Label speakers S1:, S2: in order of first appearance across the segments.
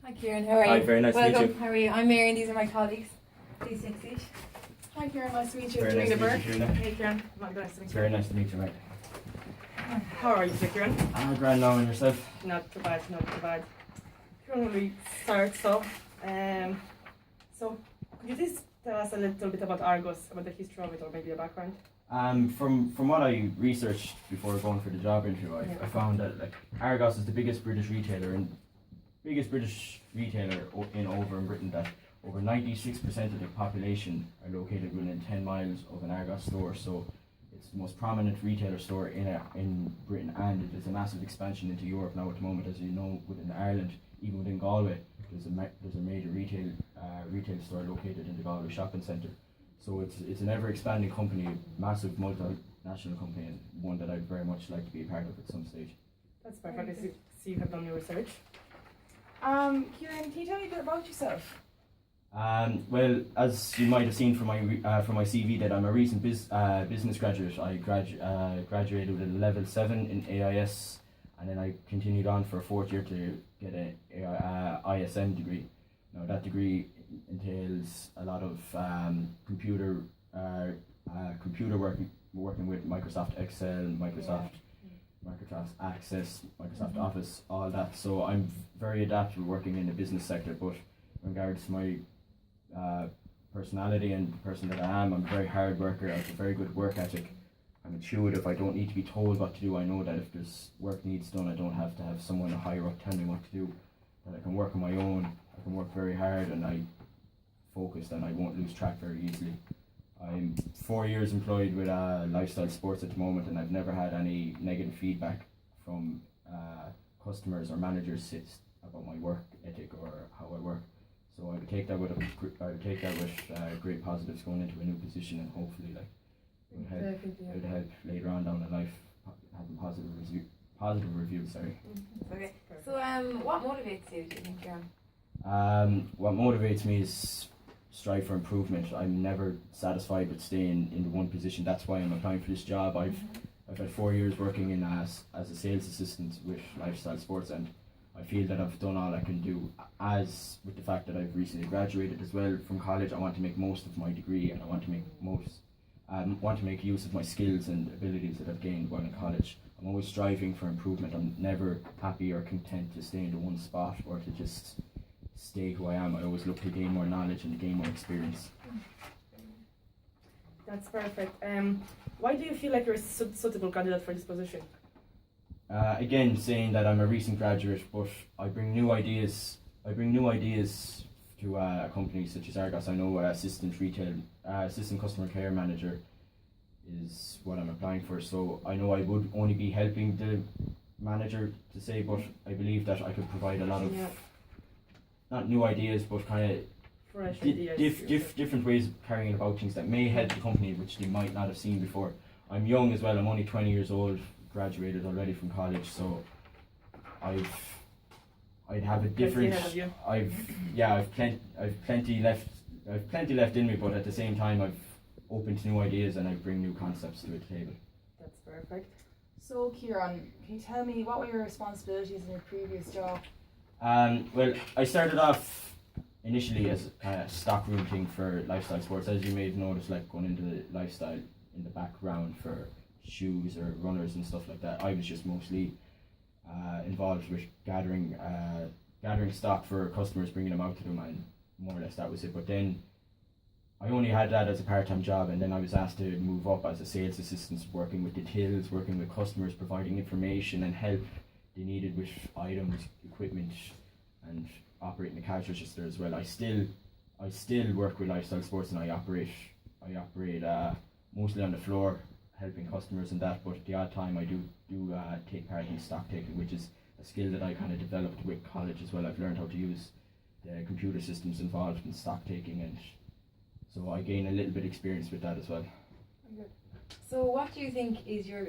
S1: Hi Ciaran, how are you?
S2: Hi, very nice to meet
S1: Welcome.
S2: you.
S1: How are you? I'm Mary and these are my colleagues. Please take a seat.
S3: Hi Ciaran, nice to meet you.
S2: Very nice to
S3: Dorina
S2: meet you,
S3: Burke.
S2: Dorina.
S3: Hey Ciaran, nice to meet you.
S2: Very nice to meet you, mate.
S3: How are you, Ciaran?
S2: I'm grand now, and yourself?
S3: Not too bad, not too bad. Ciaran, will we start? So could you please tell us a little bit about Argos, about the history of it, or maybe a background?
S2: From what I researched before going for the job interview, I found that Argos is the biggest British retailer in over in Britain. That over 96% of the population are located within 10 miles of an Argos store. So it's the most prominent retailer store in Britain, and it is a massive expansion into Europe now at the moment. As you know, within Ireland, even within Galway, there's a major retail store located in the Galway shopping centre. So it's an ever expanding company, massive multinational company, and one that I'd very much like to be a part of at some stage.
S3: That's perfect. I see you have done your research.
S4: Ciaran, can you tell me a bit about yourself?
S2: Well, as you might have seen from my CV, that I'm a recent business graduate. I graduated with a level 7 in AIS, and then I continued on for a fourth year to get an ISM degree. Now that degree entails a lot of computer working with Microsoft Excel, Microsoft Access, Microsoft Office, all that. So I'm very adaptable working in the business sector, but in regards to my personality and the person that I am, I'm a very hard worker. I have a very good work ethic. I'm intuitive. I don't need to be told what to do. I know that if there's work needs done, I don't have to have someone higher up tell me what to do. That I can work on my own. I can work very hard, and I focused, and I won't lose track very easily. I'm 4 years employed with Lifestyle Sports at the moment, and I've never had any negative feedback from customers or managers about my work ethic or how I work. So I would take that with great positives going into a new position, and hopefully it would help later on down in life having positive reviews. Sorry.
S1: Okay. So what motivates you, do you think, Ciaran?
S2: What motivates me is strive for improvement. I'm never satisfied with staying in the one position. That's why I'm applying for this job. I've had 4 years working in as a sales assistant with Lifestyle Sports, and I feel that I've done all I can do. As with the fact that I've recently graduated as well from college, I want to make most of my degree, and I want to make use of my skills and abilities that I've gained while in college. I'm always striving for improvement. I'm never happy or content to stay in the one spot or to just stay who I am. I always look to gain more knowledge and gain more experience.
S3: That's perfect. Why do you feel like you're a suitable candidate for this position?
S2: Again, saying that I'm a recent graduate, but I bring new ideas. To a company such as Argos. I know assistant customer care manager is what I'm applying for. So I know I would only be helping the manager to say, but I believe that I could provide a lot of not new ideas, but kind of
S3: fresh ideas.
S2: Different ways of carrying about things that may help the company, which they might not have seen before. I'm young as well. I'm only 20 years old, graduated already from college, so I'd have a different. I've plenty left in me, but at the same time I've open to new ideas, and I bring new concepts to the table.
S3: That's perfect.
S4: So Ciaran, can you tell me what were your responsibilities in your previous job?
S2: Well, I started off initially as a stockroom thing for Lifestyle Sports. As you may have noticed, like going into the lifestyle in the background for shoes or runners and stuff like that. I was just mostly involved with gathering stock for customers, bringing them out to them, and more or less that was it. But then I only had that as a part-time job, and then I was asked to move up as a sales assistant, working with the tills, working with customers, providing information and help they needed with items, equipment, and operating the cash register as well. I still work with Lifestyle Sports, and I operate mostly on the floor, helping customers and that. But the odd time I do take part in stock taking, which is a skill that I kind of developed with college as well. I've learned how to use the computer systems involved in stock taking, and so I gain a little bit of experience with that as well.
S1: Good. So what do you think is your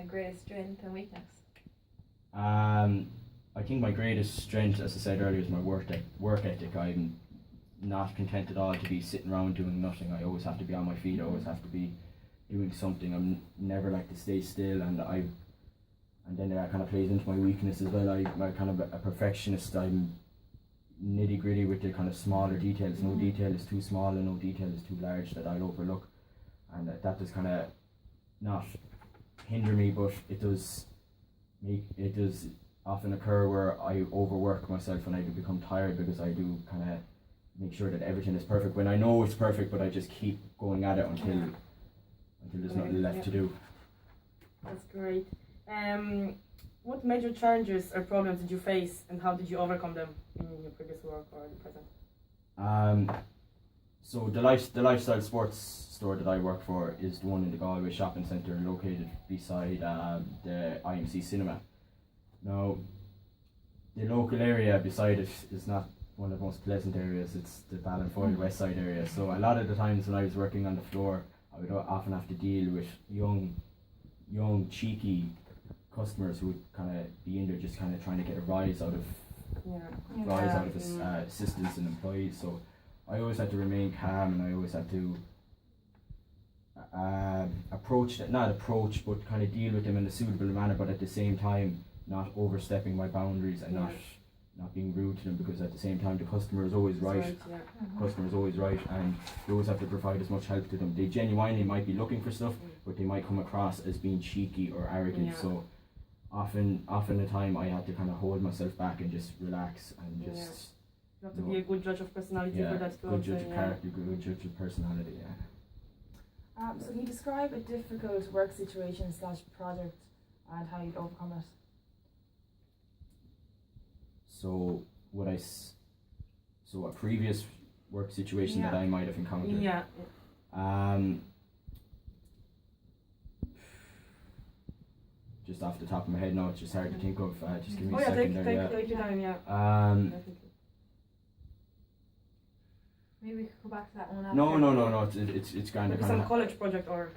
S1: greatest strength and weakness?
S2: I think my greatest strength, as I said earlier, is my work ethic. I'm not content at all to be sitting around doing nothing. I always have to be on my feet. I always have to be doing something. I'm never like to stay still, and then that kind of plays into my weakness as well. I'm kind of a perfectionist. I'm nitty gritty with the kind of smaller details. No detail is too small and no detail is too large that I'll overlook, and that does kind of not hinder me, but it does often occur where I overwork myself and I do become tired because I do kind of make sure that everything is perfect when I know it's perfect, but I just keep going at it until there's nothing left to do.
S3: That's great. What major challenges or problems did you face, and how did you overcome them in your previous work or the present?
S2: So the lifestyle sports store that I work for is the one in the Galway shopping centre, located beside the IMC cinema. Now, the local area beside it is not one of the most pleasant areas. It's the Ballinfoyle West Side area. So a lot of the times when I was working on the floor, I would often have to deal with young cheeky customers who would kind of be in there just kind of trying to get a rise out of assistants and employees. So I always had to remain calm, and I always had to not approach, but kind of deal with them in a suitable manner, but at the same time not overstepping my boundaries and not being rude to them, because at the same time the customer is always right. Customer is always right, and you always have to provide as much help to them. They genuinely might be looking for stuff, but they might come across as being cheeky or arrogant. So often the time I had to kind of hold myself back and just relax and just.
S3: You have to be a good judge of personality for that.
S2: Good judge of character, good judge of personality. Yeah.
S4: So can you describe a difficult work situation / project and how you'd overcome it?
S2: So a previous work situation that I might have encountered. Just off the top of my head now, it's just hard to think of. Just give me a second there.
S3: Take your time,
S1: Maybe we could go back to that one after.
S2: No. It's grand.
S3: Maybe some college project or.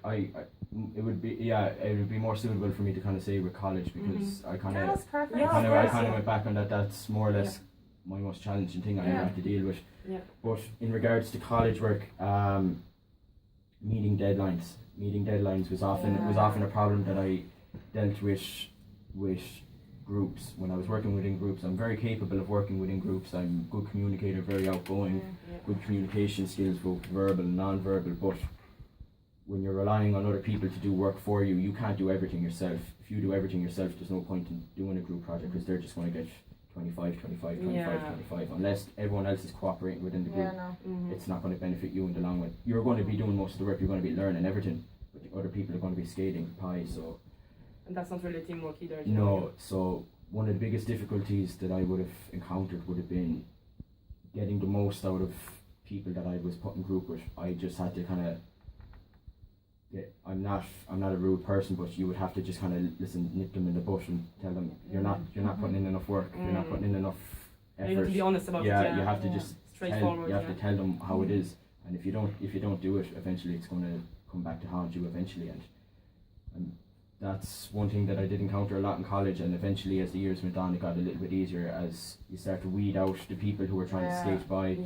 S2: It would be more suitable for me to kind of say with college, because I kind of went back on that. That's more or less my most challenging thing I ever had to deal with.
S3: Yeah.
S2: But in regards to college work, meeting deadlines was often a problem that I dealt with groups. When I was working within groups, I'm very capable of working within groups. I'm a good communicator, very outgoing, good communication skills, both verbal and non-verbal. But when you're relying on other people to do work for you, you can't do everything yourself. If you do everything yourself, there's no point in doing a group project, because they're just going to get 25, unless everyone else is cooperating within the group. It's not going to benefit you in the long run. You're going to be doing most of the work, you're going to be learning everything, but the other people are going to be skating pie. So,
S3: and that's not really teamwork either.
S2: No. So one of the biggest difficulties that I would have encountered would have been getting the most out of people that I was put in group with. I just had to kind of. I'm not a rude person, but you would have to just kind of nip them in the butt and tell them you're not putting in enough work, you're not putting in enough effort.
S3: You have to be honest about it.
S2: You have to just
S3: straightforward.
S2: You have to tell them how it is, and if you don't do it, eventually it's going to come back to haunt you eventually. And that's one thing that I did encounter a lot in college, and eventually as the years went on, it got a little bit easier as you start to weed out the people who are trying to skate by.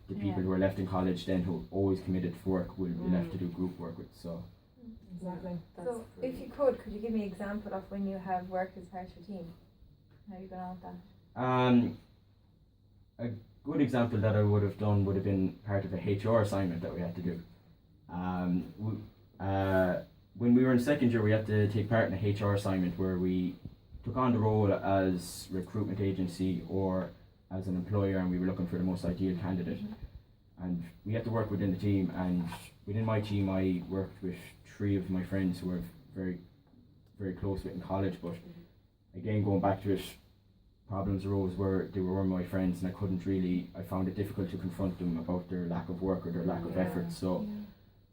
S2: The people who are left in college then, who are always committed to work, will be left to do group work with. So
S4: exactly.
S1: So if you could you give me an example of when you have worked as part of your team? How you gone on with that?
S2: A good example that I would have done would have been part of a HR assignment that we had to do. When we were in second year, we had to take part in a HR assignment where we took on the role as recruitment agency or as an employer, and we were looking for the most ideal candidate. And we had to work within the team, and within my team I worked with 3 of my friends who were very, very close with in college. But again, going back to it, problems arose where they were my friends, and I found it difficult to confront them about their lack of work or their lack of effort. So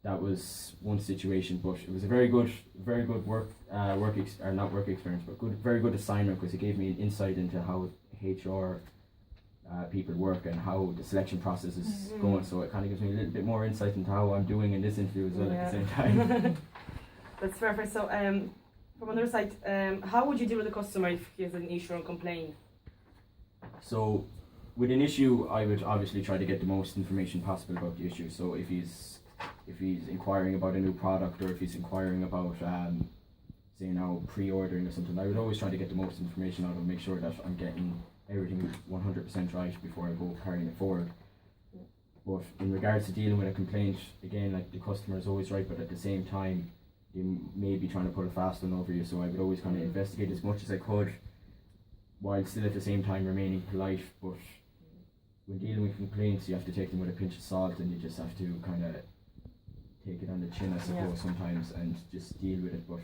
S2: that was one situation, but it was a very good very good assignment, because it gave me an insight into how HR people work and how the selection process is going. So it kind of gives me a little bit more insight into how I'm doing in this interview as well at the same time.
S3: That's perfect. So from another side, how would you deal with a customer if he has an issue or complaint?
S2: So with an issue, I would obviously try to get the most information possible about the issue. So if he's inquiring about a new product, or if he's inquiring about say now pre-ordering or something, I would always try to get the most information out of him, make sure that I'm getting everything 100% 100% right before I go carrying it forward. But in regards to dealing with a complaint, again, like the customer is always right, but at the same time, they may be trying to put a fast one over you. So I would always kind of investigate as much as I could, while still at the same time remaining polite. But when dealing with complaints, you have to take them with a pinch of salt, and you just have to kind of take it on the chin, I suppose, sometimes, and just deal with it. But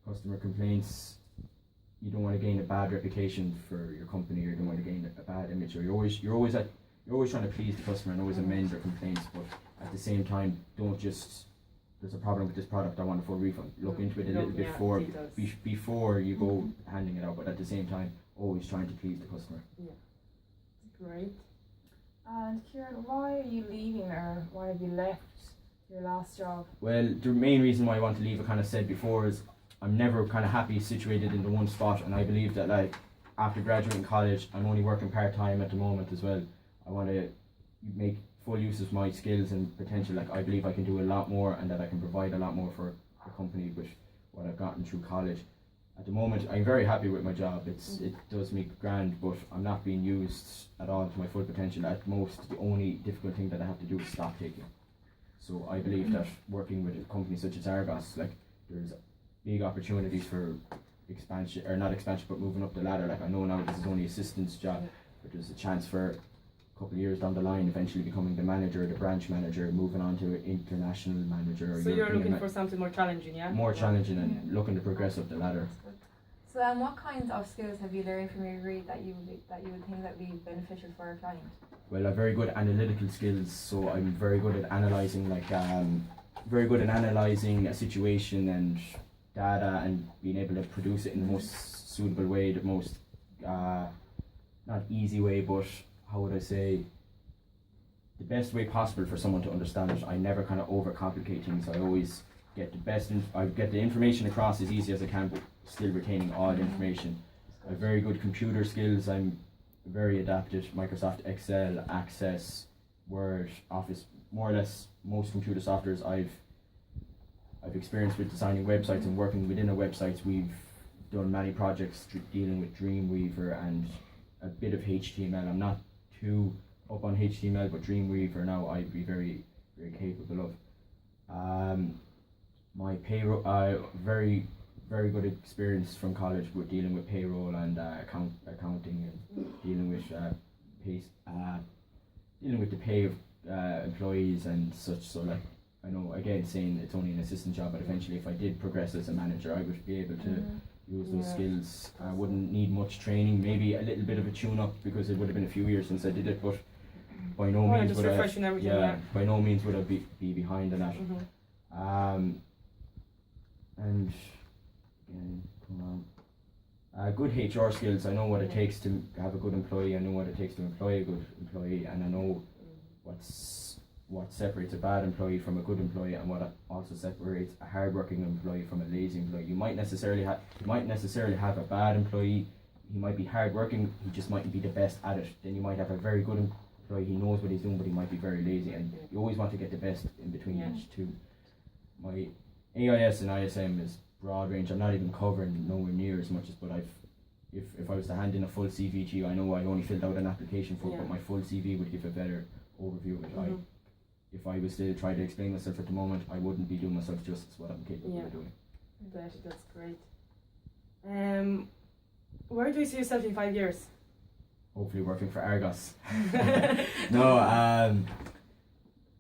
S2: customer complaints, you don't want to gain a bad reputation for your company, or you don't want to gain a bad image, or you're always trying to please the customer and always amend their complaints. But at the same time, don't just, there's a problem with this product, I want a full refund. Look into it a little bit before you go handing it out, but at the same time, always trying to please the customer.
S3: Yeah, great.
S4: And Ciaran, why are you leaving, or why have you left your last job?
S2: Well, the main reason why I want to leave, I kind of said before, is I'm never kind of happy situated in the one spot, and I believe that, like, after graduating college, I'm only working part-time at the moment as well. I want to make full use of my skills and potential. Like, I believe I can do a lot more, and that I can provide a lot more for the company with what I've gotten through college. At the moment, I'm very happy with my job. It does me grand, but I'm not being used at all to my full potential. At most, the only difficult thing that I have to do is stock taking. So I believe that working with a company such as Argos, like, there's big opportunities for expansion, or not expansion, but moving up the ladder. Like, I know now this is only assistant's job, but there's a chance for a couple of years down the line eventually becoming the manager, the branch manager, moving on to international manager. Or
S3: so you're looking for something more challenging, yeah?
S2: More challenging, and looking to progress up the ladder.
S1: So what kinds of skills have you learned from your degree that you would think that would be beneficial for a client?
S2: Well, I have very good analytical skills, so I'm very good at analysing, a situation and data, and being able to produce it in the most suitable way, the most not easy way, but how would I say, the best way possible for someone to understand it. I never kind of overcomplicate things. I always get I get the information across as easy as I can, but still retaining all the information. I have very good computer skills. I'm very adapted. Microsoft Excel, Access, Word, Office, more or less most computer softwares I've experience with designing websites and working within a website. We've done many projects dealing with Dreamweaver and a bit of HTML. I'm not too up on HTML, but Dreamweaver now I'd be very, very capable of. My payroll, very, very good experience from college with dealing with payroll and accounting, and dealing with dealing with the pay of employees and such. So, like, I know, again, saying it's only an assistant job, but eventually if I did progress as a manager, I would be able to use those skills. I wouldn't need much training, maybe a little bit of a tune-up, because it would have been a few years since I did it, but by no means would by no means would I be behind on that. And again, good HR skills. I know what it takes to have a good employee. I know what it takes to employ a good employee, and I know what separates a bad employee from a good employee, and what also separates a hard-working employee from a lazy employee. You might necessarily have a bad employee. He might be hard-working. He just mightn't be the best at it. Then you might have a very good employee. He knows what he's doing, but he might be very lazy. And you always want to get the best in between each two. My AIS and ISM is broad range. I'm not even covering nowhere near as much as, but if I was to hand in a full CV to you, I know I only filled out an application for it, but my full CV would give a better overview of it. If I was to try to explain myself at the moment, I wouldn't be doing myself justice what I'm capable of doing.
S3: That's great. Where do you see yourself in 5 years?
S2: Hopefully working for Argos. No,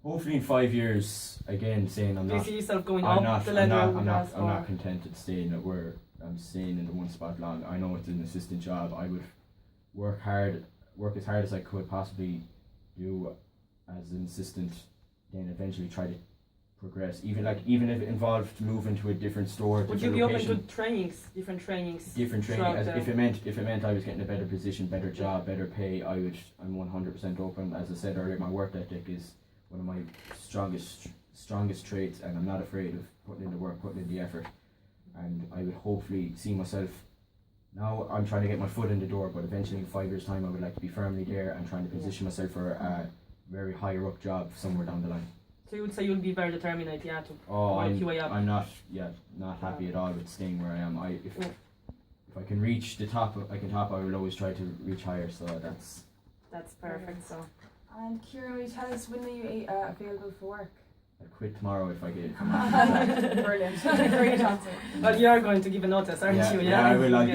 S2: hopefully in 5 years, again, saying I'm
S3: do
S2: not.
S3: Do you see yourself going
S2: I'm
S3: up
S2: not,
S3: the ladder?
S2: I'm not contented staying at where I'm staying in the one spot long. I know it's an assistant job. I would work as hard as I could possibly do as an assistant, then eventually try to progress. Even if it involved moving to a different store.
S3: Would you be open to different trainings?
S2: If it meant I was getting a better position, better job, better pay, I'm 100% open. As I said earlier, my work ethic is one of my strongest traits, and I'm not afraid of putting in the work, putting in the effort. And I would hopefully see myself. Now I'm trying to get my foot in the door, but eventually in 5 years' time I would like to be firmly there and trying to position myself for a very higher up job somewhere down the line.
S3: So you would say you'll be very determined, to
S2: I'm not happy at all with staying where I am. If I can reach the top, I will always try to reach higher. So
S3: That's perfect. So
S4: And Ciaran, will you tell us when are you available for work?
S2: I'd quit tomorrow if I get it.
S4: Brilliant. Great answer.
S3: well, you are going to give a notice, aren't you?
S2: Yeah, I will.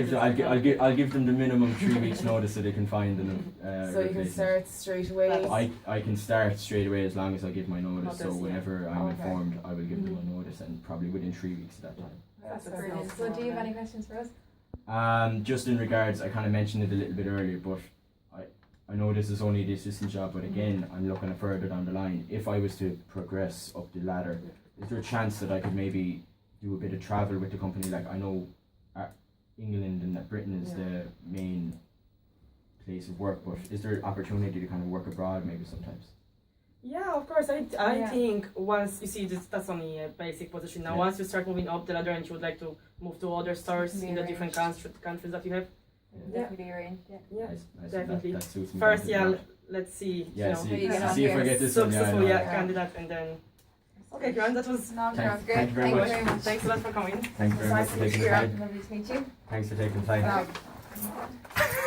S3: Get
S2: I'll give them the minimum 3 weeks notice so they can find them.
S4: So you can start straight away.
S2: I can start straight away as long as I give my notice. So
S3: Notice, yeah.
S2: whenever I'm
S4: Okay.
S2: informed, I will give them a notice, and probably within 3 weeks at that time.
S4: That's
S3: That's
S1: Brilliant.
S3: nice.
S1: So do you have any questions for us?
S2: Just in regards, I kind of mentioned it a little bit earlier, but I know this is only the assistant job, but again, I'm looking further down the line. If I was to progress up the ladder, is there a chance that I could maybe do a bit of travel with the company? Like, I know England and that Britain is the main place of work, but is there opportunity to kind of work abroad maybe sometimes?
S3: Yeah, of course. I
S1: Yeah.
S3: think once you see that's only a basic position now.
S2: Yeah.
S3: Once you start moving up the ladder and you would like to move to other stores
S1: Can be
S3: in the different
S1: arranged.
S3: countries that you have.
S1: Definitely arranged. Yeah.
S3: Yeah,
S2: Nice.
S3: definitely.
S2: That suits me.
S3: First,
S2: down to the
S3: yeah, let's see.
S2: ground. Yeah,
S3: you know,
S1: How you get on
S2: see if I
S1: here.
S2: get this one.
S3: successful,
S2: Yeah,
S3: candidate, and then. Okay, Ciaran, that was.
S4: No,
S2: Thanks.
S1: Great.
S2: Thank you very much.
S3: Thanks a lot for coming.
S2: Thank you very much for taking the time.
S1: Lovely to meet you.
S2: Thanks for taking the time.
S1: Bye.